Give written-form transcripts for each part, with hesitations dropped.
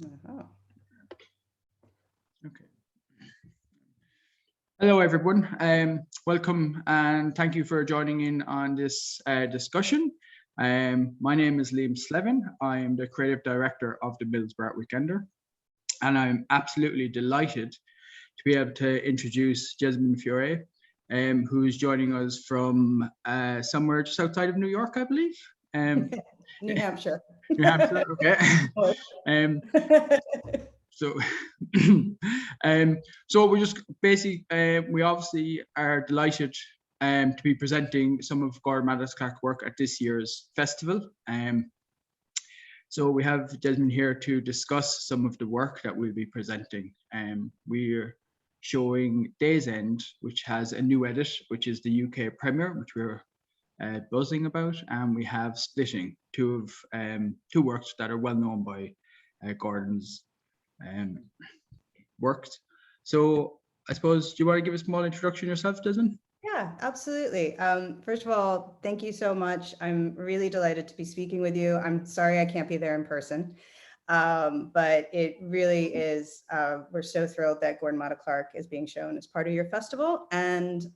Oh. Okay. Hello, everyone. Welcome and thank you for joining in on this discussion. My name is Liam Slevin. I am the creative director of the Middlesbrough Weekender, and I'm absolutely delighted to be able to introduce Jessamyn Fiore, who's joining us from somewhere just outside of New York, I believe. New Hampshire. New Hampshire, okay. So, so we're just basically, we obviously are delighted to be presenting some of Gordon Clark's work at this year's festival. So we have Jessamyn here to discuss some of the work that we'll be presenting. We're showing Day's End, which has a new edit, which is the UK premiere, which we're buzzing about, and we have Splitting, two works that are well known by Gordon's works. So I suppose, do you want to give a small introduction yourself, Jessamyn? Yeah, absolutely. First of all, thank you so much. I'm really delighted to be speaking with you. I'm sorry I can't be there in person, but it really is, we're so thrilled that Gordon Clark is being shown as part of your festival. And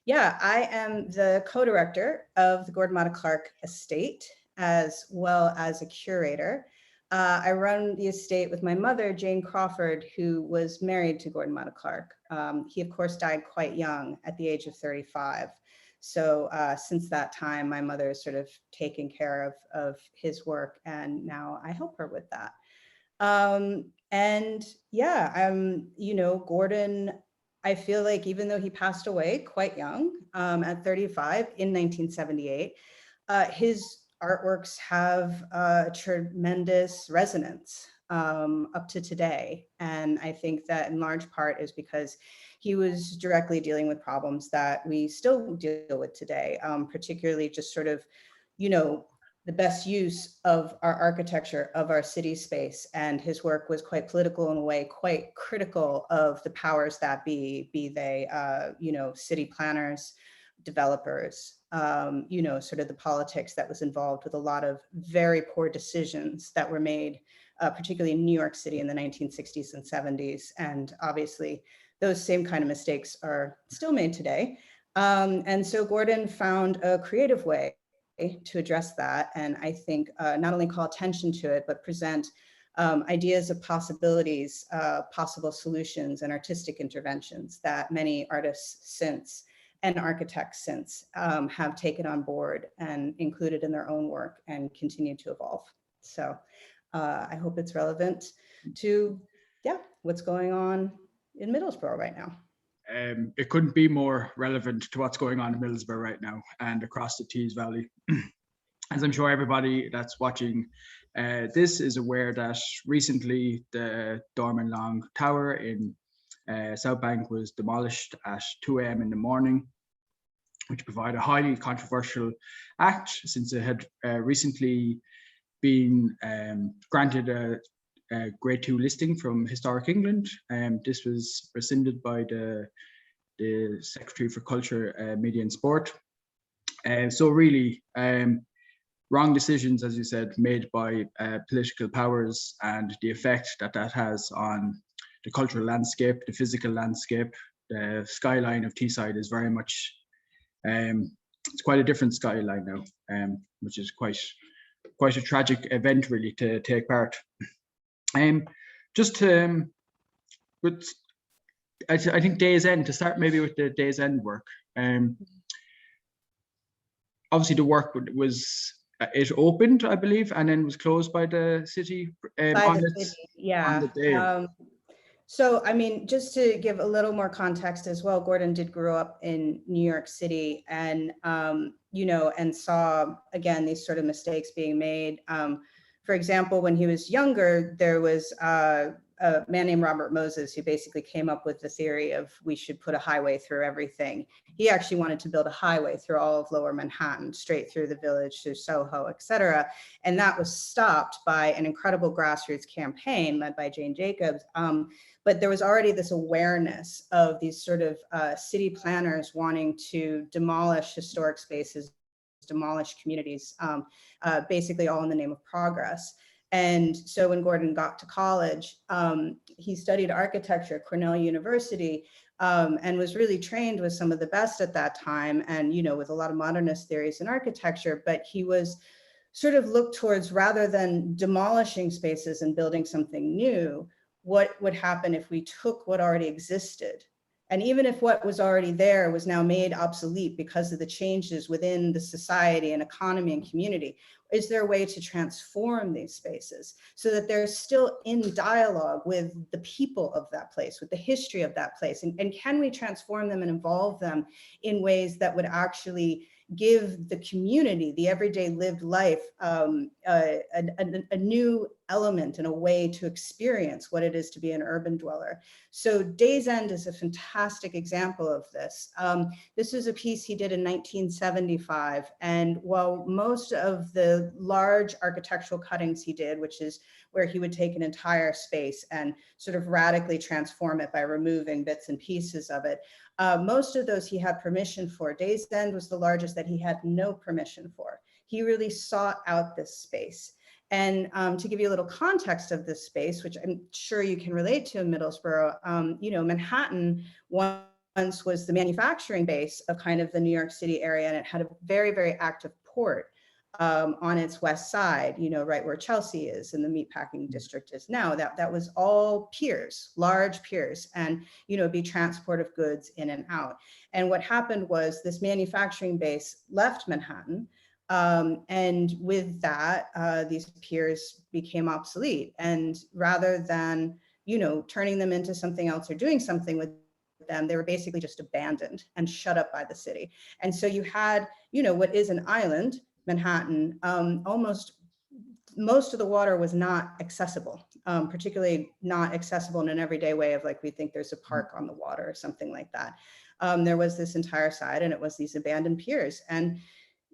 yeah, I am the co-director of the Gordon Clark estate, as well as a curator. I run the estate with my mother, Jane Crawford, who was married to Gordon Clark. He, of course, died quite young at the age of 35. So since that time, my mother has sort of taken care of his work, and now I help her with that. And yeah, you know, Gordon, I feel like even though he passed away quite young, at 35 in 1978, his artworks have a tremendous resonance up to today. And I think that in large part is because he was directly dealing with problems that we still deal with today, particularly just sort of, you know, the best use of our architecture, of our city space. And his work was quite political in a way, quite critical of the powers that be they, you know, city planners, developers, you know, sort of the politics that was involved with a lot of very poor decisions that were made, particularly in New York City in the 1960s and 70s. And obviously those same kind of mistakes are still made today. And so Gordon found a creative way to address that. And I think not only call attention to it, but present ideas of possibilities, possible solutions and artistic interventions that many artists since and architects since have taken on board and included in their own work and continue to evolve. So I hope it's relevant to, yeah, what's going on in Middlesbrough right now. It couldn't be more relevant to what's going on in Middlesbrough right now and across the Tees Valley. As I'm sure everybody that's watching this is aware that recently the Dorman Long Tower in South Bank was demolished at 2 a.m. in the morning, which provided a highly controversial act since it had recently been granted a Grade 2 listing from Historic England. This was rescinded by the Secretary for Culture, Media and Sport. So really, wrong decisions, as you said, made by political powers, and the effect that that has on the cultural landscape, the physical landscape. The skyline of Teesside is very much, it's quite a different skyline now, which is quite a tragic event really to take part. Just to, I think Day's End, to start maybe with the Day's End work. Obviously the work was, it opened, I believe, and then was closed by the city. By the city, yeah. On the day. So, I mean, just to give a little more context as well, Gordon did grow up in New York City and, you know, and saw, again, these sort of mistakes being made. For example, when he was younger, there was a man named Robert Moses who basically came up with the theory of we should put a highway through everything. He actually wanted to build a highway through all of Lower Manhattan, straight through the Village, through Soho, et cetera. And that was stopped by an incredible grassroots campaign led by Jane Jacobs. But there was already this awareness of these sort of city planners wanting to demolish historic spaces, demolish communities, basically all in the name of progress. And so when Gordon got to college, he studied architecture at Cornell University, and was really trained with some of the best at that time, and with a lot of modernist theories in architecture. But he was sort of looked towards, rather than demolishing spaces and building something new, what would happen if we took what already existed? And even if what was already there was now made obsolete because of the changes within the society and economy and community, is there a way to transform these spaces so that they're still in dialogue with the people of that place, with the history of that place? And can we transform them and involve them in ways that would actually give the community, the everyday lived life, a new element and a way to experience what it is to be an urban dweller? So Days End is a fantastic example of this. This was a piece he did in 1975. And while most of the large architectural cuttings he did, which is where he would take an entire space and sort of radically transform it by removing bits and pieces of it, most of those he had permission for. Days End was the largest that he had no permission for. He really sought out this space. And to give you a little context of this space, which I'm sure you can relate to in Middlesbrough, Manhattan once was the manufacturing base of kind of the New York City area, and it had a very, very active port on its west side, right where Chelsea is and the meatpacking district is now. That was all piers, large piers, and be transport of goods in and out. And what happened was this manufacturing base left Manhattan, and with that, these piers became obsolete. And rather than turning them into something else or doing something with them, they were basically just abandoned and shut up by the city. And so you had what is an island, Manhattan, almost most of the water was not accessible, particularly not accessible in an everyday way of like we think there's a park on the water or something like that. There was this entire side, and it was these abandoned piers. And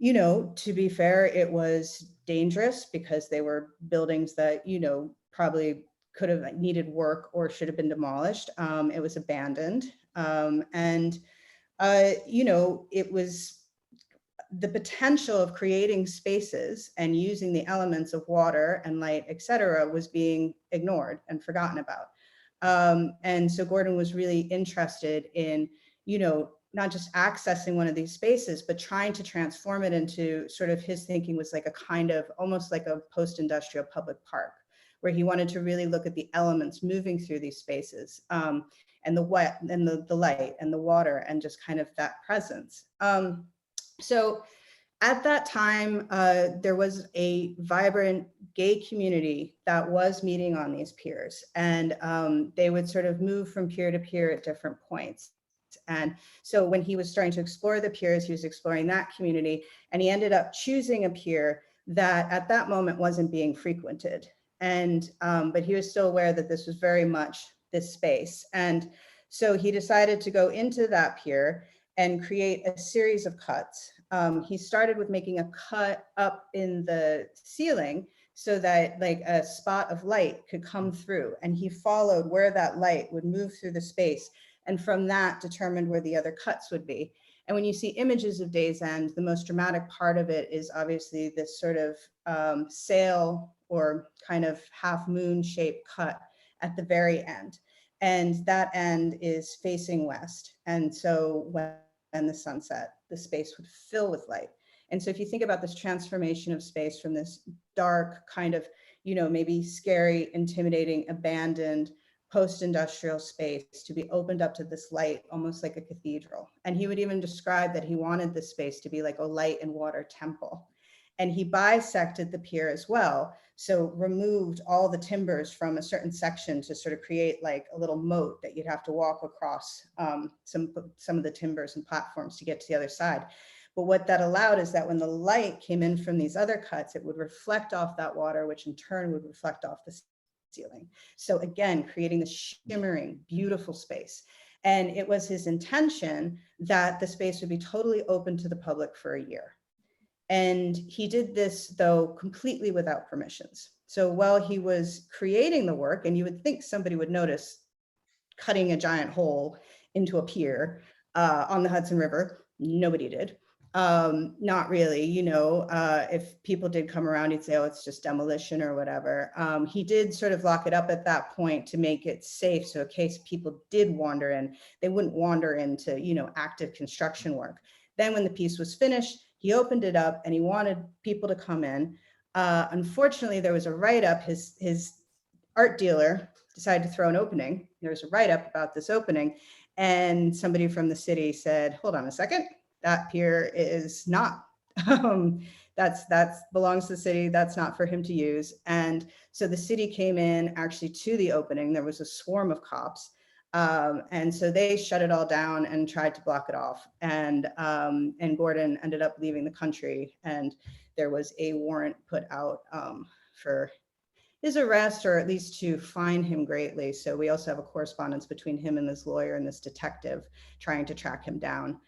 to be fair, it was dangerous because they were buildings that probably could have needed work or should have been demolished. It was abandoned, and it was the potential of creating spaces and using the elements of water and light, et cetera, was being ignored and forgotten about. And so Gordon was really interested in, not just accessing one of these spaces, but trying to transform it into sort of, his thinking was like a kind of almost like a post-industrial public park, where he wanted to really look at the elements moving through these spaces, and the wet and the light and the water and just kind of that presence. So at that time, there was a vibrant gay community that was meeting on these piers, and they would sort of move from pier to pier at different points. And so when he was starting to explore the piers, he was exploring that community, and he ended up choosing a pier that at that moment wasn't being frequented. And but he was still aware that this was very much this space. And so he decided to go into that pier and create a series of cuts. He started with making a cut up in the ceiling so that like a spot of light could come through, and he followed where that light would move through the space, and from that determined where the other cuts would be. And when you see images of Days End, the most dramatic part of it is obviously this sort of sail or kind of half moon shaped cut at the very end. And that end is facing west. And so when the sun set, the space would fill with light. And so if you think about this transformation of space from this dark kind of, maybe scary, intimidating, abandoned, post-industrial space to be opened up to this light, almost like a cathedral. And he would even describe that he wanted this space to be like a light and water temple. And he bisected the pier as well. So removed all the timbers from a certain section to sort of create like a little moat that you'd have to walk across some of the timbers and platforms to get to the other side. But what that allowed is that when the light came in from these other cuts, it would reflect off that water, which in turn would reflect off the ceiling. So again, creating this shimmering, beautiful space. And it was his intention that the space would be totally open to the public for a year. And he did this, though, completely without permissions. So while he was creating the work, and you would think somebody would notice cutting a giant hole into a pier on the Hudson River, nobody did. Not really, if people did come around, he'd say, oh, it's just demolition or whatever. He did sort of lock it up at that point to make it safe. So in case people did wander in, they wouldn't wander into, active construction work. Then when the piece was finished, he opened it up and he wanted people to come in. Unfortunately, there was a write-up. His art dealer decided to throw an opening. There was a write-up about this opening, and somebody from the city said, hold on a second, that pier is not, that's belongs to the city, that's not for him to use. And so the city came in actually to the opening. There was a swarm of cops. And so they shut it all down and tried to block it off. And Gordon ended up leaving the country, and there was a warrant put out for his arrest, or at least to fine him greatly. So we also have a correspondence between him and this lawyer and this detective trying to track him down.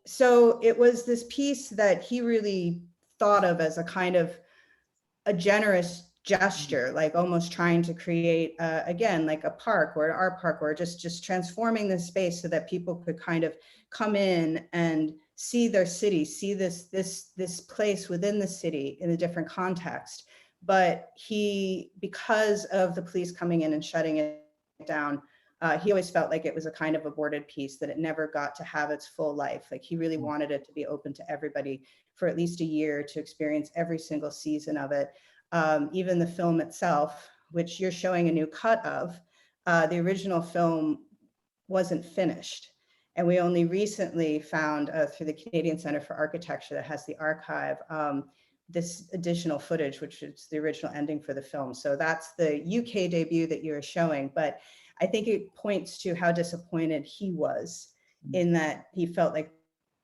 So it was this piece that he really thought of as a kind of a generous gesture, like almost trying to create, again, like a park or an art park, or just transforming the space so that people could kind of come in and see their city, see this place within the city in a different context. But because of the police coming in and shutting it down, he always felt like it was a kind of aborted piece, that it never got to have its full life. Like he really wanted it to be open to everybody for at least a year to experience every single season of it. Even the film itself, which you're showing a new cut of, the original film wasn't finished. And we only recently found through the Canadian Centre for Architecture that has the archive, this additional footage, which is the original ending for the film. So that's the UK debut that you're showing. But I think it points to how disappointed he was in that he felt like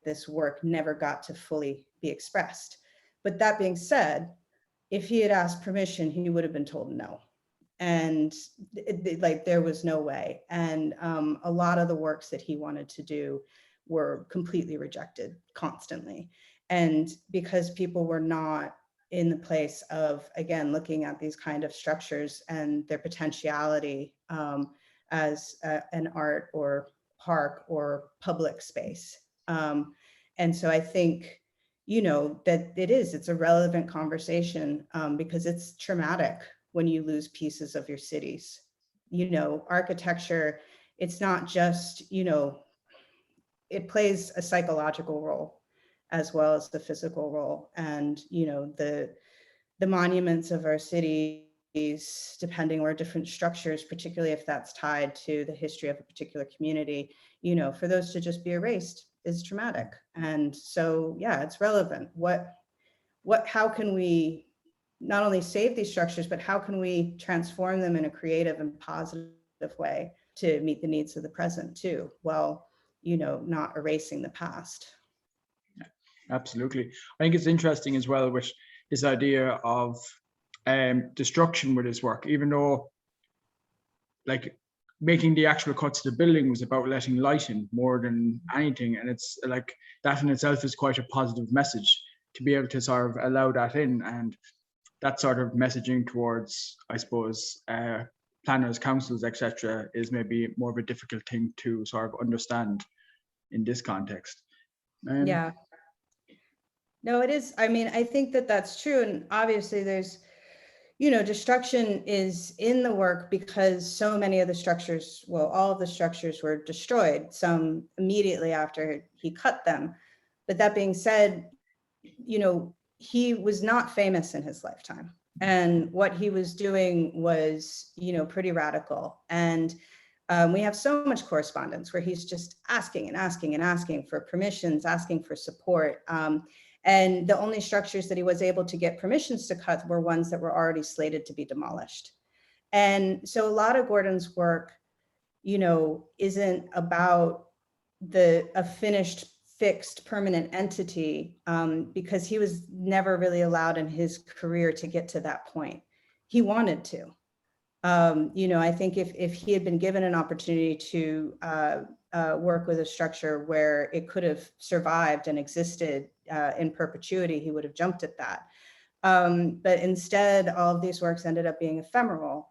this work never got to fully be expressed. But that being said, if he had asked permission, he would have been told no. And like there was no way. And a lot of the works that he wanted to do were completely rejected constantly. And because people were not in the place of, again, looking at these kind of structures and their potentiality as an art or park or public space. And so I think, that it's a relevant conversation because it's traumatic when you lose pieces of your cities. Architecture, it's not just, it plays a psychological role as well as the physical role. And, the monuments of our cities, depending where different structures, particularly if that's tied to the history of a particular community, for those to just be erased is traumatic. And so, yeah, it's relevant. How can we not only save these structures, but how can we transform them in a creative and positive way to meet the needs of the present too, while, not erasing the past? Yeah, absolutely. I think it's interesting as well with this idea of destruction with his work, even though like making the actual cuts to the building was about letting light in more than anything. And it's like that in itself is quite a positive message to be able to sort of allow that in. And that sort of messaging towards, I suppose, planners, councils, etc., is maybe more of a difficult thing to sort of understand in this context. Yeah. No, it is. I mean, I think that that's true. And obviously there's, destruction is in the work because so many of the structures, well, all of the structures were destroyed, some immediately after he cut them. But that being said, he was not famous in his lifetime. And what he was doing was, pretty radical. And we have so much correspondence where he's just asking and asking and asking for permissions, asking for support. And the only structures that he was able to get permissions to cut were ones that were already slated to be demolished. And so a lot of Gordon's work, isn't about a finished, fixed, permanent entity because he was never really allowed in his career to get to that point. He wanted to. I think if he had been given an opportunity to work with a structure where it could have survived and existed in perpetuity, he would have jumped at that. But instead, all of these works ended up being ephemeral.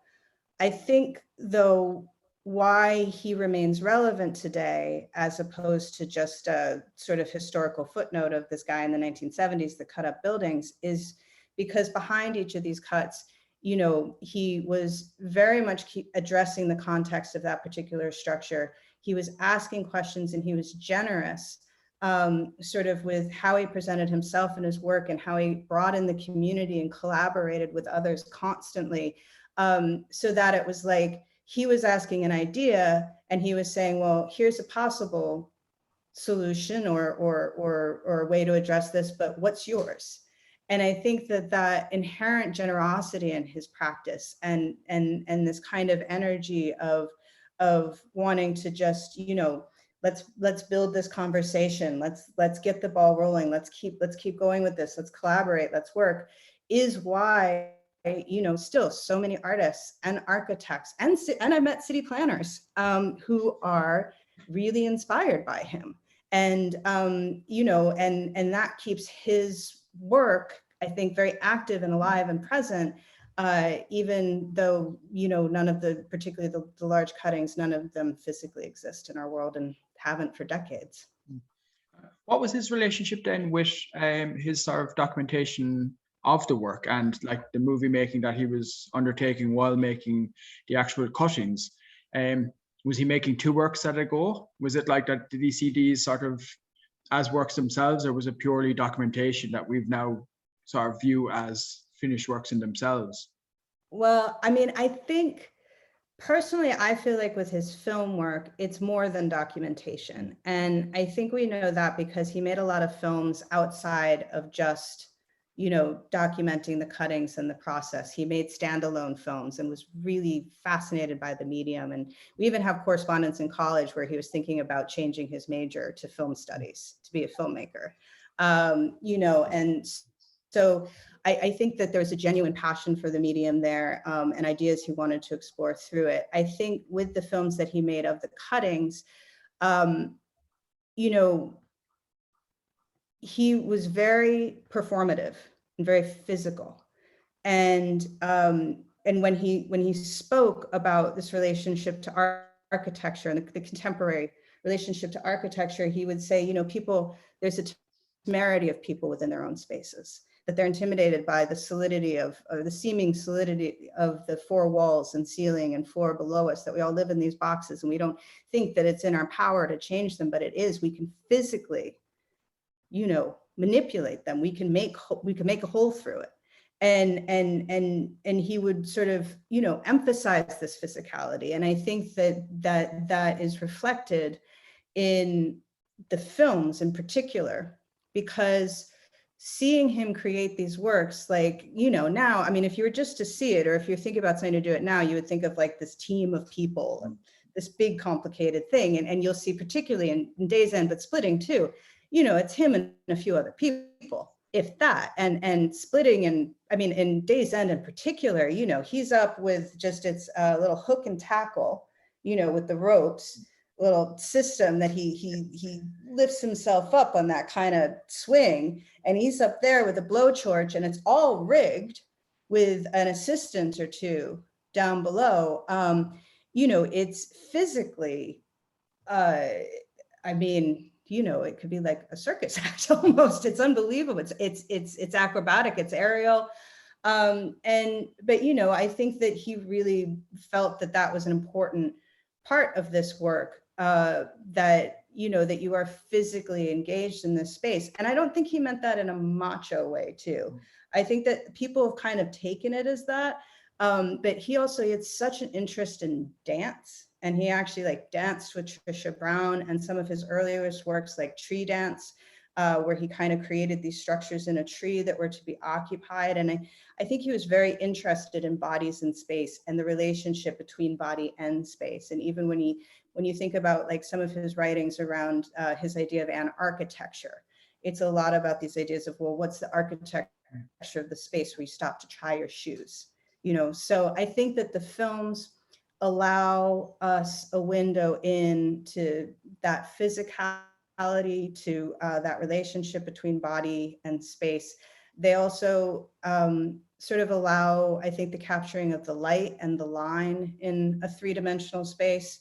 I think, though, why he remains relevant today, as opposed to just a sort of historical footnote of this guy in the 1970s that cut up buildings, is because behind each of these cuts, he was very much addressing the context of that particular structure. He was asking questions, and he was generous, sort of with how he presented himself in his work, and how he brought in the community and collaborated with others constantly, so that it was like he was asking an idea and he was saying, well, here's a possible solution or a way to address this, but what's yours? And I think that inherent generosity in his practice, and this kind of energy of wanting to just, let's build this conversation, let's get the ball rolling, let's keep going with this, let's collaborate, let's work, is why, still so many artists and architects and I met city planners, who are really inspired by him. And, and that keeps his work, I think, very active and alive and present, even though, none of particularly the large cuttings, none of them physically exist in our world and haven't for decades. What was his relationship then with his sort of documentation of the work, and like the movie making that he was undertaking while making the actual cuttings? Was he making two works at a go? Was it like that? Did he see these sort of as works themselves, or was it purely documentation that we've now sort of view as finished works in themselves? Well, I mean, I think personally, I feel like with his film work, it's more than documentation. And I think we know that because he made a lot of films outside of just, documenting the cuttings and the process. He made standalone films and was really fascinated by the medium. And we even have correspondence in college where he was thinking about changing his major to film studies to be a filmmaker. And so I think that there's a genuine passion for the medium there, and ideas he wanted to explore through it. I think with the films that he made of the cuttings, he was very performative and very physical. And when he spoke about this relationship to architecture and the contemporary relationship to architecture, he would say, there's a temerity of people within their own spaces, that they're intimidated by the solidity or the seeming solidity of the four walls and ceiling and floor below us, that we all live in these boxes and we don't think that it's in our power to change them, but it is. We can physically, manipulate them. We can make a hole through it. And he would sort of, emphasize this physicality. And I think that is reflected in the films in particular, because seeing him create these works, like, now, I mean, if you were just to see it, or if you're thinking about something to do it now, you would think of like this team of people and this big complicated thing. And you'll see, particularly in Days End, but Splitting too, it's him and a few other people, if that, and Splitting. And I mean, in Days End in particular, he's up with just its little hook and tackle, with the ropes, little system that he lifts himself up on that kind of swing, and he's up there with a blowtorch, and it's all rigged with an assistant or two down below. It's physically, I mean, it could be like a circus act almost. It's unbelievable. It's acrobatic, it's aerial. But I think that he really felt that was an important part of this work, that you are physically engaged in this space. And I don't think he meant that in a macho way too. I think that people have kind of taken it as that. But he had such an interest in dance, and he actually danced with Trisha Brown, and some of his earliest works like Tree Dance, where he kind of created these structures in a tree that were to be occupied. And I think he was very interested in bodies and space and the relationship between body and space. And even when you think about some of his writings around his idea of architecture, it's a lot about these ideas of, well, what's the architecture of the space where you stop to try your shoes? So I think that the films allow us a window into that physicality, to that relationship between body and space. They also sort of allow, I think, the capturing of the light and the line in a three-dimensional space.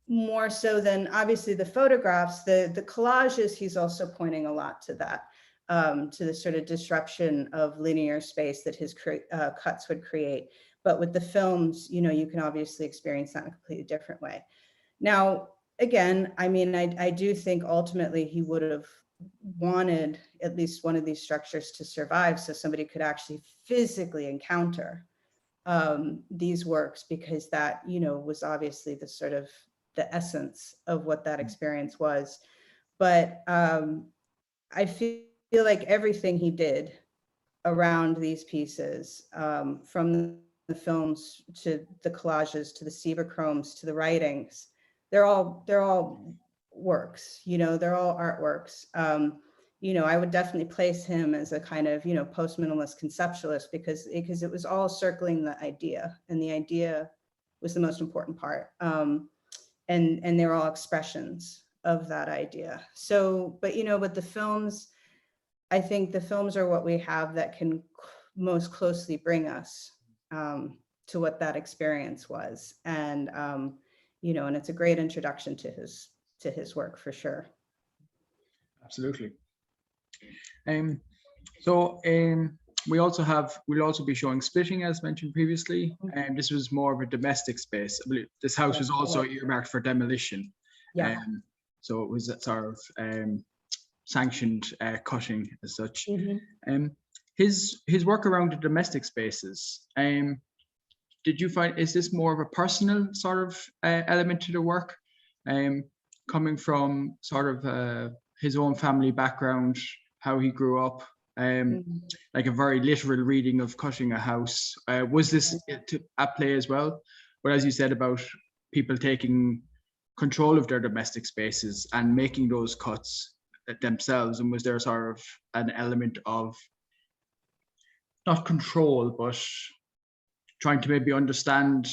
More so than obviously the photographs, the collages, he's also pointing a lot to that, to the sort of disruption of linear space that his cuts would create. But with the films, you know, you can obviously experience that in a completely different way. Now, again, I mean, I do think ultimately he would have wanted at least one of these structures to survive so somebody could actually physically encounter these works, because that, you know, was obviously the sort of the essence of what that experience was. But I feel like everything he did around these pieces, from the films to the collages to the Severchromes to the writings, they're all works, you know, they're all artworks. You know, I would definitely place him as a kind of, you know, post-minimalist conceptualist, because it was all circling the idea, and the idea was the most important part. And they're all expressions of that idea. So, but you know, with the films, I think the films are what we have that can most closely bring us to what that experience was. And you know, and it's a great introduction to his work for sure. Absolutely. So we'll also be showing Splitting, as mentioned previously, and this was more of a domestic space. I believe this house was also earmarked for demolition. Yeah. So it was that sort of sanctioned cutting as such. His work around the domestic spaces, did you find, is this more of a personal sort of element to the work, coming from sort of his own family background, how he grew up, like a very literal reading of cutting a house? Was this at play as well? But as you said about people taking control of their domestic spaces and making those cuts themselves, and was there sort of an element of not control, but trying to maybe understand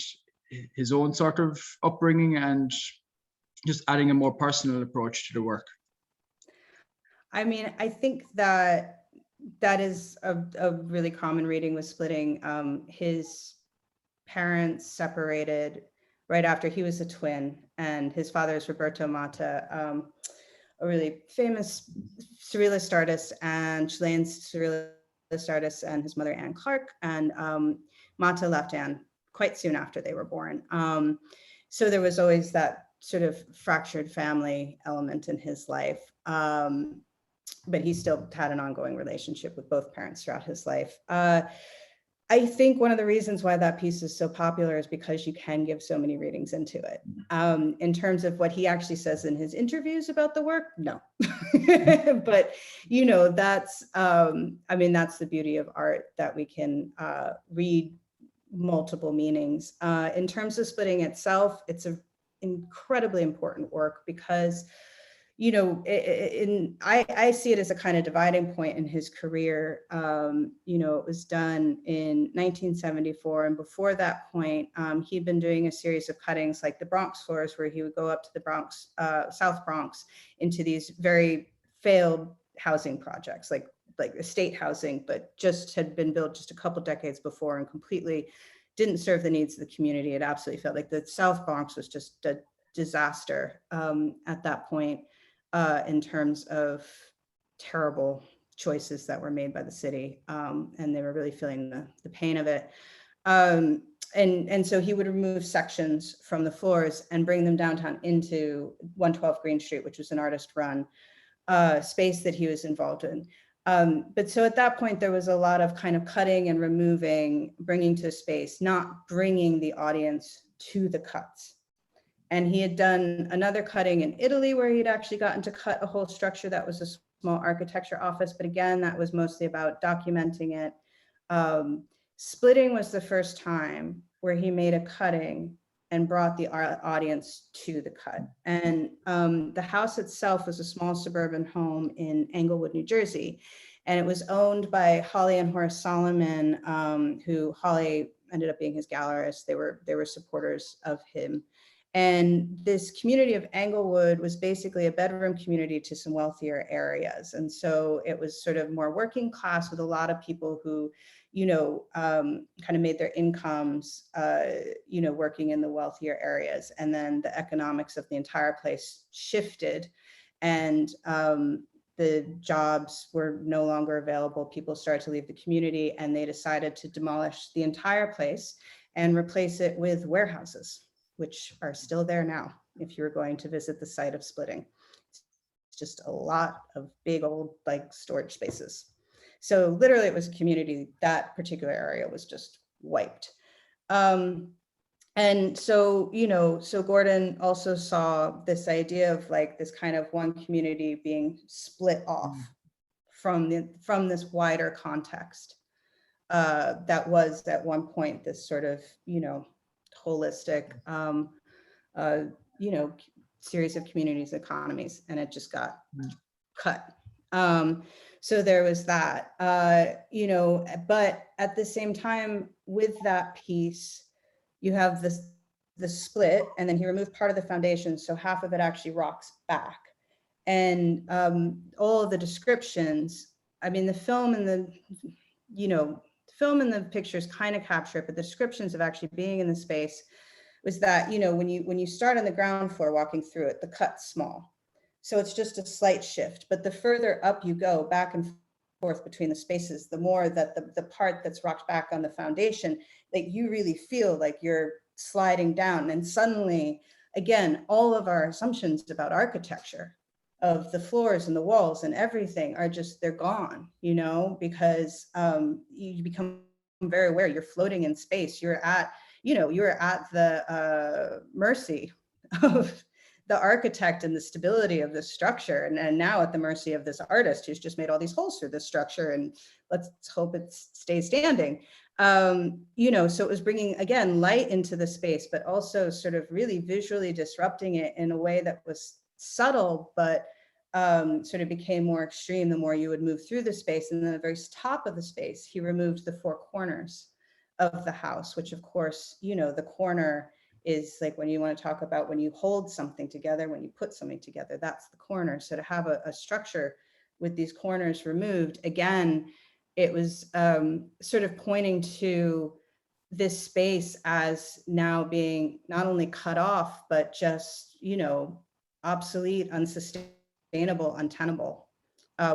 his own sort of upbringing and just adding a more personal approach to the work? I mean, I think that is a really common reading with Splitting. His parents separated right after he was a twin, and his father is Roberto Matta, a really famous surrealist artist and Chilean surrealist artist, and his mother, Anne Clark. And Matta left Anne quite soon after they were born. So there was always that sort of fractured family element in his life. But he still had an ongoing relationship with both parents throughout his life. I think one of the reasons why that piece is so popular is because you can give so many readings into it. In terms of what he actually says in his interviews about the work, no. But, you know, that's, I mean, that's the beauty of art, that we can read multiple meanings. In terms of Splitting itself, it's an incredibly important work because, you know, I see it as a kind of dividing point in his career. You know, it was done in 1974. And before that point, he'd been doing a series of cuttings like the Bronx floors, where he would go up to the Bronx, South Bronx, into these very failed housing projects, like estate housing, but just had been built just a couple decades before and completely didn't serve the needs of the community. It absolutely felt like the South Bronx was just a disaster at that point. In terms of terrible choices that were made by the city. And they were really feeling the pain of it. And so he would remove sections from the floors and bring them downtown into 112 Green Street, which was an artist run space that he was involved in. But so at that point, there was a lot of kind of cutting and removing, bringing to space, not bringing the audience to the cuts. And he had done another cutting in Italy where he'd actually gotten to cut a whole structure that was a small architecture office. But again, that was mostly about documenting it. Splitting was the first time where he made a cutting and brought the audience to the cut. And the house itself was a small suburban home in Englewood, New Jersey. And it was owned by Holly and Horace Solomon, who Holly ended up being his gallerist. They were supporters of him. And this community of Englewood was basically a bedroom community to some wealthier areas. And so it was sort of more working class with a lot of people who, kind of made their incomes, working in the wealthier areas. And then the economics of the entire place shifted, and the jobs were no longer available. People started to leave the community, and they decided to demolish the entire place and replace it with warehouses, which are still there now if you're going to visit the site of splitting. It's just a lot of big old like storage spaces. So literally it was a community, that particular area was just wiped. And so, so Gordon also saw this idea of like this kind of one community being split off from this wider context that was at one point this sort of, holistic, series of communities, economies, and it just got cut. So there was that, but at the same time with that piece, you have the split, and then he removed part of the foundation, so half of it actually rocks back. And all of the descriptions, I mean, the film and the pictures kind of capture it, but the descriptions of actually being in the space was that, when you start on the ground floor walking through it, the cut's small. So it's just a slight shift, but the further up you go back and forth between the spaces, the more that the part that's rocked back on the foundation, that you really feel like you're sliding down. And suddenly, again, all of our assumptions about architecture of the floors and the walls and everything are just, they're gone, because you become very aware you're floating in space. You're at the mercy of the architect and the stability of this structure, and now at the mercy of this artist who's just made all these holes through this structure, and let's hope it stays standing. So it was bringing, again, light into the space, but also sort of really visually disrupting it in a way that was subtle, but sort of became more extreme the more you would move through the space. And then at the very top of the space, he removed the four corners of the house, which of course, the corner is like when you want to talk about when you hold something together, when you put something together, that's the corner. So to have a structure with these corners removed, again, it was sort of pointing to this space as now being not only cut off, but just, obsolete, unsustainable, untenable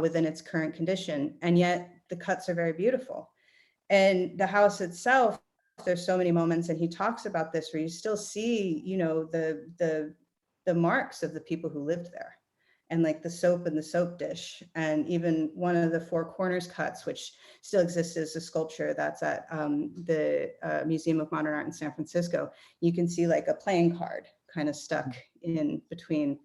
within its current condition. And yet the cuts are very beautiful. And the house itself, there's so many moments, and he talks about this, where you still see, the marks of the people who lived there, and like the soap and the soap dish, and even one of the four corners cuts, which still exists as a sculpture that's at the Museum of Modern Art in San Francisco. You can see like a playing card kind of stuck in between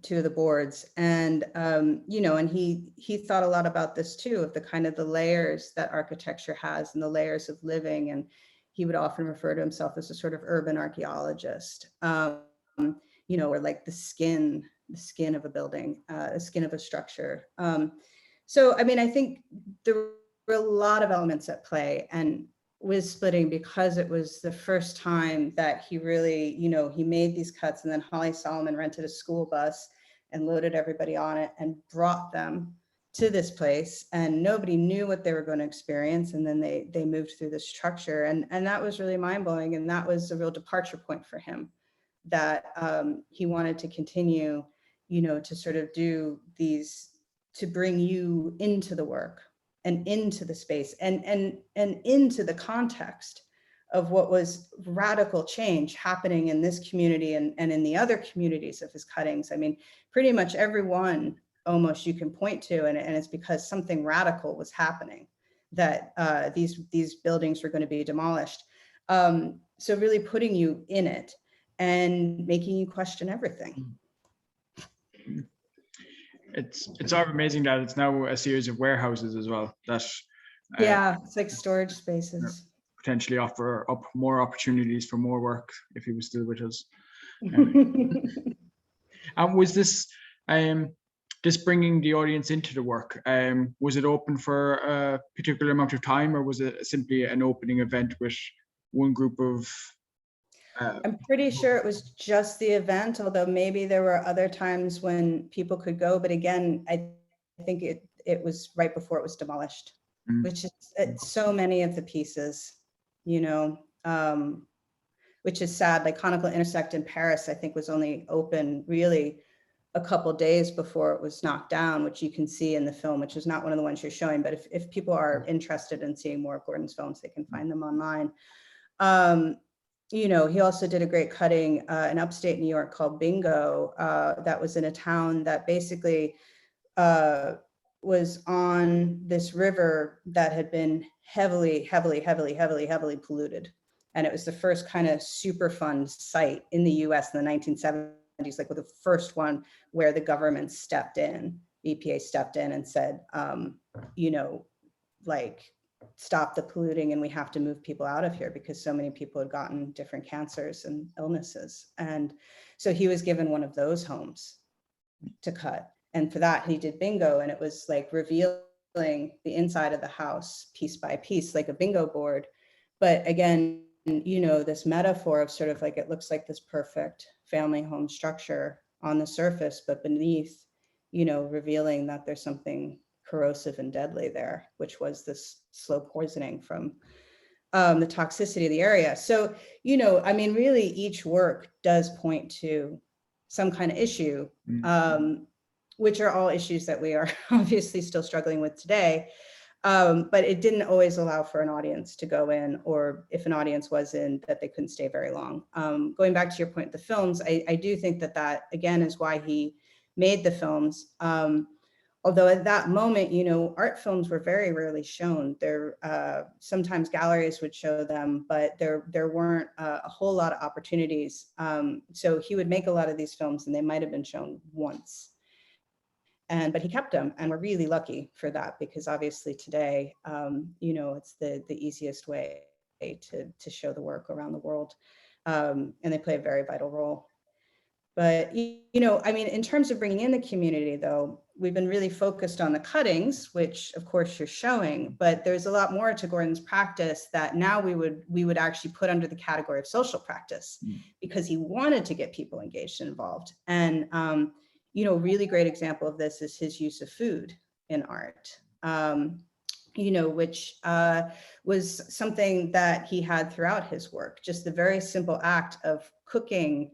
two of the boards. And, and he thought a lot about this too, of the kind of the layers that architecture has and the layers of living. And he would often refer to himself as a sort of urban archaeologist, or like the skin of a building, the skin of a structure. So, I mean, I think there were a lot of elements at play, and with splitting, because it was the first time that he really, he made these cuts, and then Holly Solomon rented a school bus and loaded everybody on it and brought them to this place, and nobody knew what they were going to experience. And then they moved through the structure, and that was really mind-blowing. And that was a real departure point for him, that he wanted to continue, to sort of do these, to bring you into the work and into the space and into the context of what was radical change happening in this community and in the other communities of his cuttings. I mean, pretty much every one almost you can point to, and it's because something radical was happening, that these buildings were going to be demolished. So really putting you in it and making you question everything. It's sort of amazing that it's now a series of warehouses as well, that yeah, it's like storage spaces. Potentially offer up more opportunities for more work if he was still with us. And was this this bringing the audience into the work? Was it open for a particular amount of time, or was it simply an opening event with one group of I'm pretty sure it was just the event, although maybe there were other times when people could go. But again, I think it was right before it was demolished, which is so many of the pieces, you know, which is sad. Like Conical Intersect in Paris, I think was only open really a couple days before it was knocked down, which you can see in the film, which is not one of the ones you're showing. But if people are interested in seeing more of Gordon's films, they can find them online. You know, he also did a great cutting in upstate New York called Bingo. That was in a town that basically was on this river that had been heavily polluted. And it was the first kind of Superfund site in the US in the 1970s, like with the first one where the government stepped in, EPA stepped in and said, you know, like, stop the polluting and we have to move people out of here because so many people had gotten different cancers and illnesses. And so he was given one of those homes to cut. And for that, he did Bingo, and it was like revealing the inside of the house piece by piece, like a bingo board. But again, you know, this metaphor of sort of like, it looks like this perfect family home structure on the surface, but beneath, you know, revealing that there's something corrosive and deadly there, which was this slow poisoning from the toxicity of the area. So, you know, I mean, really each work does point to some kind of issue, which are all issues that we are obviously still struggling with today. But it didn't always allow for an audience to go in, or if an audience was in, that they couldn't stay very long. Going back to your point, the films, I do think that again is why he made the films. Although at that moment, you know, art films were very rarely shown. There, sometimes galleries would show them, but there weren't a whole lot of opportunities. So he would make a lot of these films, and they might have been shown once. But he kept them, and we're really lucky for that, because obviously today, you know, it's the easiest way to show the work around the world, and they play a very vital role. But, you know, I mean, in terms of bringing in the community, though, we've been really focused on the cuttings, which of course you're showing, but there's a lot more to Gordon's practice that now we would actually put under the category of social practice, because he wanted to get people engaged and involved. And, you know, really great example of this is his use of food in art. You know, which was something that he had throughout his work, just the very simple act of cooking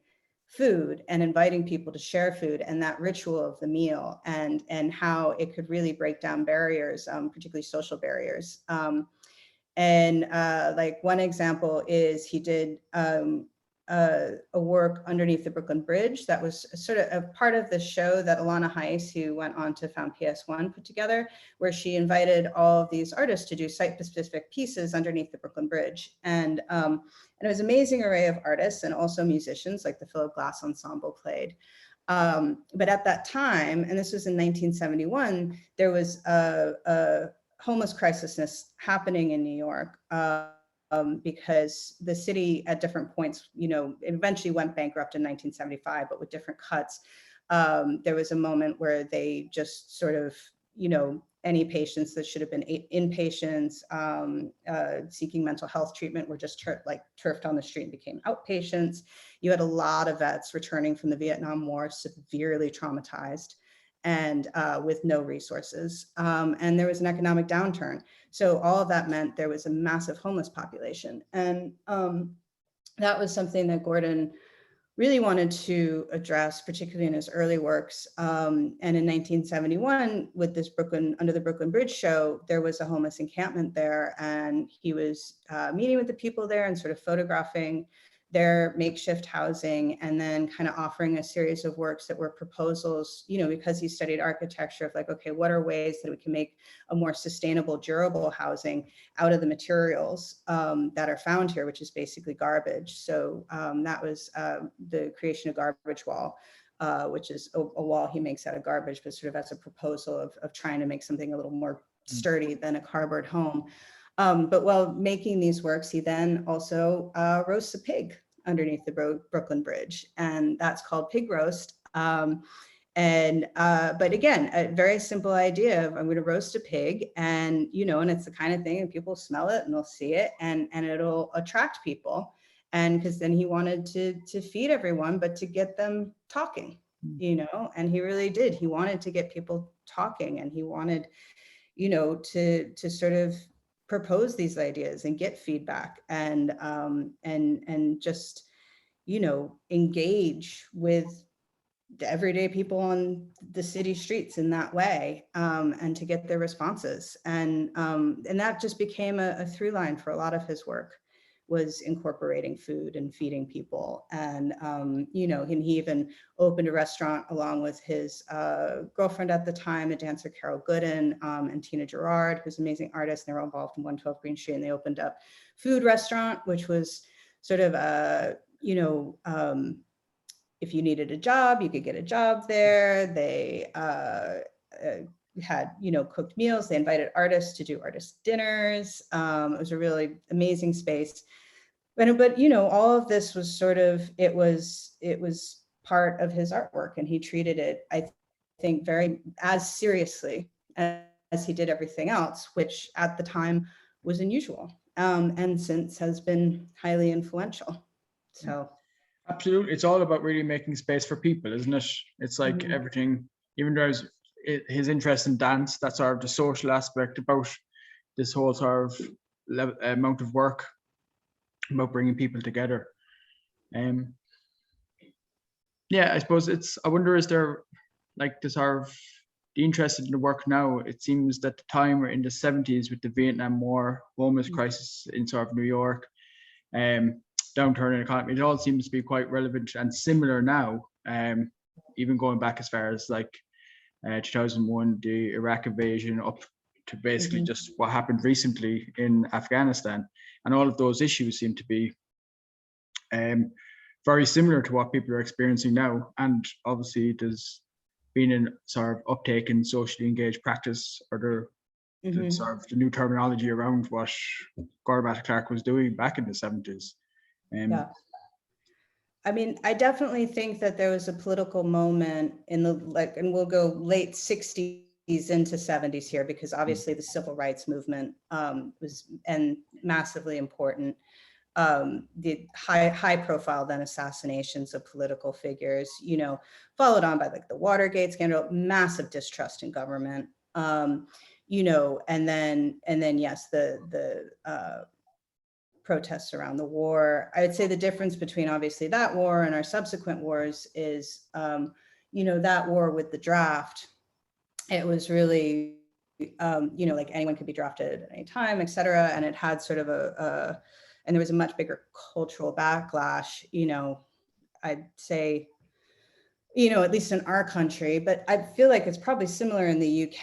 food and inviting people to share food, and that ritual of the meal, and how it could really break down barriers, particularly social barriers. Like one example is he did a work underneath the Brooklyn Bridge that was sort of a part of the show that Alana Heiss, who went on to found PS1, put together, where she invited all of these artists to do site-specific pieces underneath the Brooklyn Bridge. And it was an amazing array of artists, and also musicians, like the Philip Glass Ensemble played. But at that time, and this was in 1971, there was a homeless crisis happening in New York. Because the city at different points, you know, eventually went bankrupt in 1975, but with different cuts. There was a moment where they just sort of, you know, any patients that should have been inpatients seeking mental health treatment were just turfed on the street and became outpatients. You had a lot of vets returning from the Vietnam War, severely traumatized, and with no resources. And there was an economic downturn. So all of that meant there was a massive homeless population. And that was something that Gordon really wanted to address, particularly in his early works. And in 1971, with this Under the Brooklyn Bridge show, there was a homeless encampment there, and he was meeting with the people there and sort of photographing their makeshift housing, and then kind of offering a series of works that were proposals, you know, because he studied architecture, of like, okay, what are ways that we can make a more sustainable, durable housing out of the materials that are found here, which is basically garbage. So that was the creation of Garbage Wall, which is a wall he makes out of garbage, but sort of as a proposal of trying to make something a little more sturdy than a cardboard home. But while making these works, he then also roasts a pig underneath the Brooklyn Bridge, and that's called Pig Roast. But again, a very simple idea of, I'm going to roast a pig, and, you know, and it's the kind of thing, and people smell it and they'll see it, and it'll attract people. And because then he wanted to feed everyone, but to get them talking, and he really did. He wanted to get people talking, and he wanted, to sort of propose these ideas and get feedback, and just, engage with the everyday people on the city streets in that way, and to get their responses. And that just became a through line for a lot of his work, was incorporating food and feeding people. And, and he even opened a restaurant along with his girlfriend at the time, a dancer, Carol Gooden, and Tina Gerard, who's an amazing artist. And they were involved in 112 Green Street, and they opened up food restaurant, which was sort of if you needed a job, you could get a job there. They had, cooked meals. They invited artists to do artist dinners. It was a really amazing space. But all of this was sort of, it was part of his artwork, and he treated it, I think, very as seriously as he did everything else, which at the time was unusual, and since has been highly influential. So. Absolutely. It's all about really making space for people, isn't it? It's like everything, even though his interest in dance, that's sort of the social aspect about this whole sort of amount of work about bringing people together. Yeah, I suppose I wonder, is there like the sort of the interest in the work now? It seems that the time we're in the 70s with the Vietnam War, homeless crisis in sort of New York, downturn in economy, it all seems to be quite relevant and similar now, even going back as far as like 2001, the Iraq invasion, up to basically just what happened recently in Afghanistan. And all of those issues seem to be very similar to what people are experiencing now. And obviously there's been a sort of uptake in socially engaged practice, or the sort of the new terminology around what Gorbat Clark was doing back in the 70s. Yeah. I mean, I definitely think that there was a political moment in and we'll go late 60s into 70s here, because obviously the civil rights movement was massively important. The high profile then assassinations of political figures, followed on by like the Watergate scandal, massive distrust in government, and then yes, the protests around the war. I would say the difference between obviously that war and our subsequent wars is, that war with the draft, it was really, like anyone could be drafted at any time, et cetera. And it had sort of and there was a much bigger cultural backlash, I'd say, at least in our country, but I feel like it's probably similar in the UK.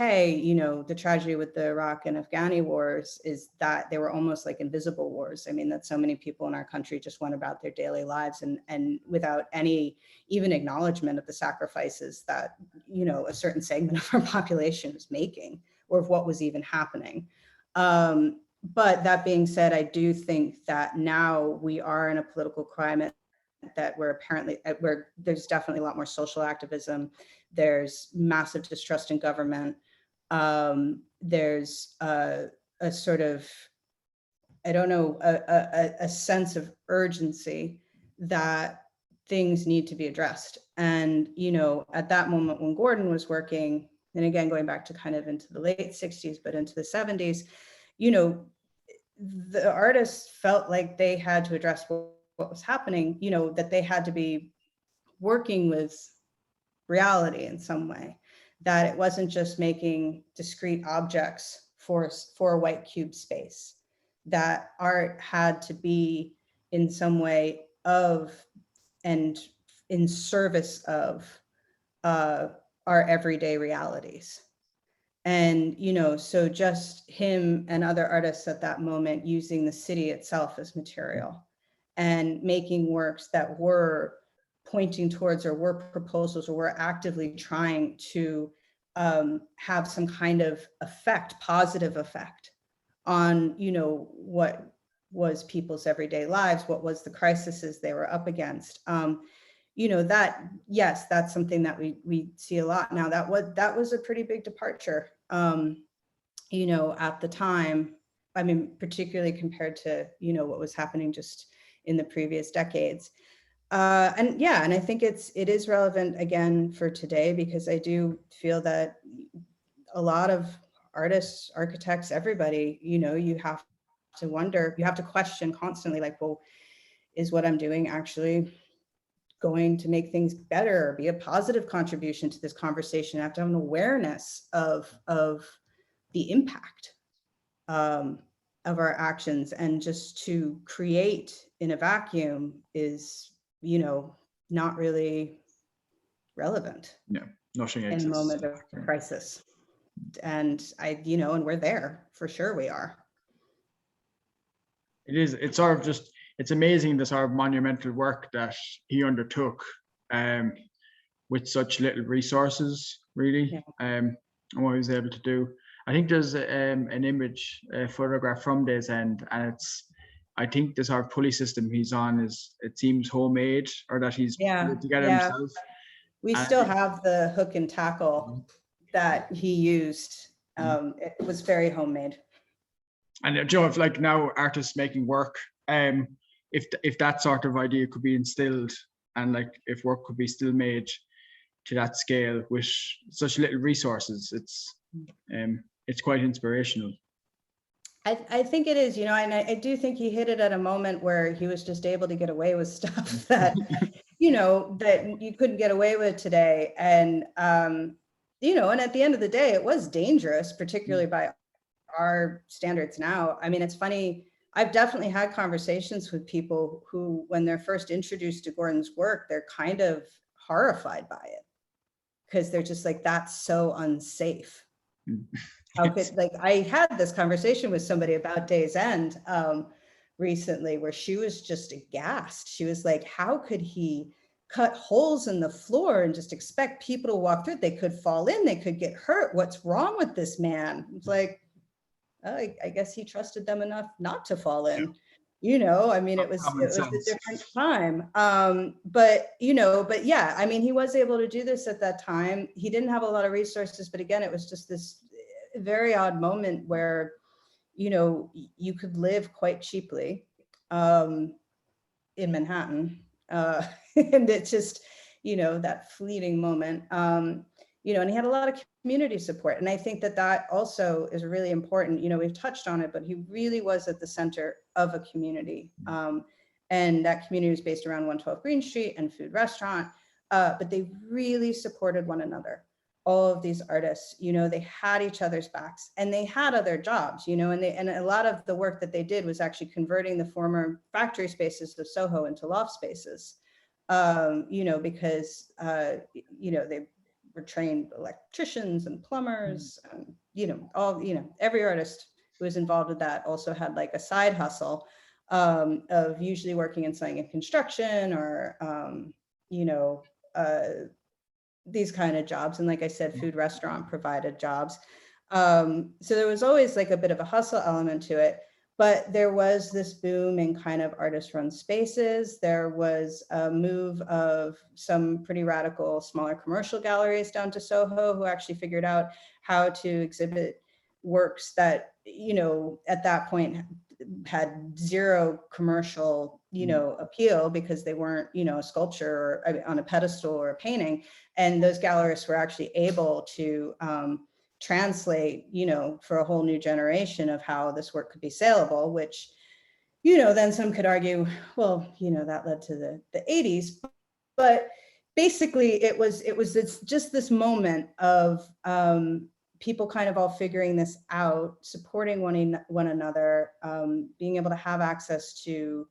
The tragedy with the Iraq and Afghani wars is that they were almost like invisible wars. I mean, that so many people in our country just went about their daily lives and without any even acknowledgement of the sacrifices that, a certain segment of our population was making, or of what was even happening. But that being said, I do think that now we are in a political climate that we're apparently where there's definitely a lot more social activism. There's massive distrust in government. There's a sort of, I don't know, a sense of urgency that things need to be addressed. And, at that moment when Gordon was working, and again, going back to kind of into the late 60s, but into the 70s, the artists felt like they had to address what was happening, that they had to be working with reality in some way, that it wasn't just making discrete objects for a white cube space, that art had to be in some way of and in service of our everyday realities. And, so just him and other artists at that moment using the city itself as material and making works that were pointing towards, or were proposals, or were actively trying to have some kind of effect, positive effect on, what was people's everyday lives, what was the crises they were up against. That, yes, that's something that we see a lot now. That was a pretty big departure, at the time. I mean, particularly compared to, what was happening just in the previous decades. And yeah, and I think it is relevant again for today, because I do feel that a lot of artists, architects, everybody, you have to wonder, you have to question constantly, like, well, is what I'm doing actually going to make things better, or be a positive contribution to this conversation? I have to have an awareness of the impact of our actions, and just to create in a vacuum is, not really relevant Yeah, nothing in a exists. moment of crisis. And and we're there for sure. We are. It's sort of just, it's amazing the sort of monumental work that he undertook with such little resources, really. Yeah. And what he was able to do. I think there's an image, a photograph from Days End, and I think the sort of pulley system he's on it seems homemade, or that he's put together himself. We still have the hook and tackle that he used. It was very homemade. And Joe, if like now artists making work, if that sort of idea could be instilled, and like if work could be still made to that scale with such little resources, it's quite inspirational. I think it is, and I do think he hit it at a moment where he was just able to get away with stuff that, that you couldn't get away with today. And, and at the end of the day, it was dangerous, particularly by our standards now. I mean, it's funny. I've definitely had conversations with people who, when they're first introduced to Gordon's work, they're kind of horrified by it, because they're just like, that's so unsafe. How could, like, I had this conversation with somebody about Days End recently, where she was just aghast. She was like, how could he cut holes in the floor and just expect people to walk through it? They could fall in, they could get hurt. What's wrong with this man? It's like, I guess he trusted them enough not to fall in. I mean, it was a different time. But yeah, I mean, he was able to do this at that time. He didn't have a lot of resources, but again, it was just this very odd moment where, you could live quite cheaply in Manhattan. And it's just, that fleeting moment. And he had a lot of community support. And I think that also is really important. We've touched on it, but he really was at the center of a community. And that community was based around 112 Green Street and Food Restaurant. But they really supported one another. All of these artists, they had each other's backs, and they had other jobs, and a lot of the work that they did was actually converting the former factory spaces of Soho into loft spaces, because, they were trained electricians and plumbers, and, every artist who was involved with that also had like a side hustle of usually working in something in construction, or, these kind of jobs. And like I said, Food Restaurant provided jobs. So there was always like a bit of a hustle element to it. But there was this boom in kind of artist-run spaces. There was a move of some pretty radical, smaller commercial galleries down to Soho, who actually figured out how to exhibit works that, at that point had zero commercial, appeal, because they weren't, a sculpture or on a pedestal or a painting. And those gallerists were actually able to translate, for a whole new generation of how this work could be saleable, which, then some could argue, well, that led to the 80s. But basically it's just this moment of people kind of all figuring this out, supporting one another, being able to have access to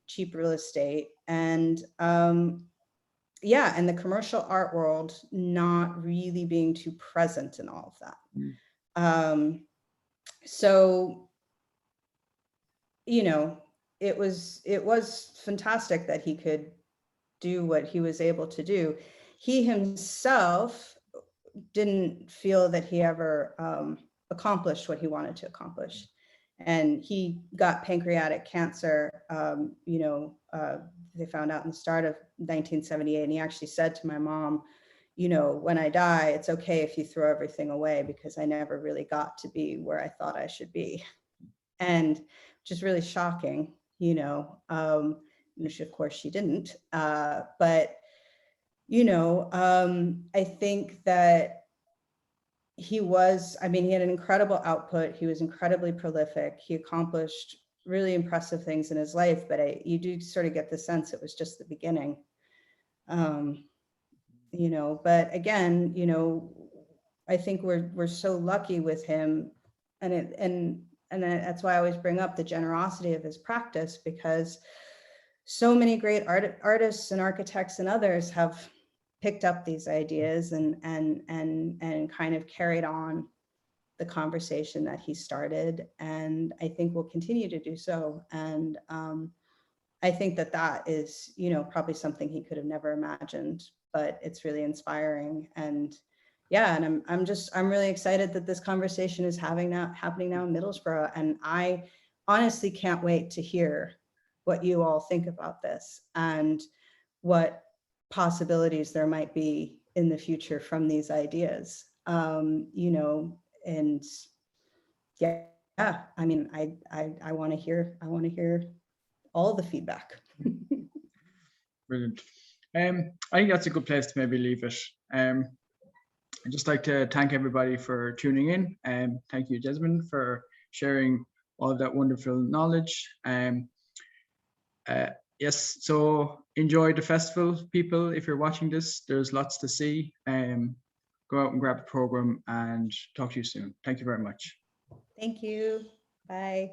cheap real estate, and and the commercial art world not really being too present in all of that. So, it was fantastic that he could do what he was able to do. He himself didn't feel that he ever accomplished what he wanted to accomplish. And he got pancreatic cancer, they found out in the start of 1978. And he actually said to my mom, when I die, it's okay if you throw everything away, because I never really got to be where I thought I should be. And which is really shocking, which of course she didn't. But, you know, I think that he was, I mean, he had an incredible output. He was incredibly prolific. He accomplished really impressive things in his life, but you do sort of get the sense it was just the beginning. You know, but again, you know, I think we're so lucky with him, and that's why I always bring up the generosity of his practice, because so many great artists and architects and others have picked up these ideas and kind of carried on the conversation that he started, and I think will continue to do so. And I think that is, you know, probably something he could have never imagined, but it's really inspiring. And yeah, and I'm really excited that this conversation is happening now in Middlesbrough. And I honestly can't wait to hear what you all think about this and what possibilities there might be in the future from these ideas. You know, and yeah, I mean, I want to hear all the feedback. Brilliant. I think that's a good place to maybe leave it. I'd just like to thank everybody for tuning in, and thank you, Jessamyn, for sharing all of that wonderful knowledge. Yes, so enjoy the festival, people. If you're watching this, there's lots to see. Go out and grab the program, and talk to you soon. Thank you very much. Thank you. Bye.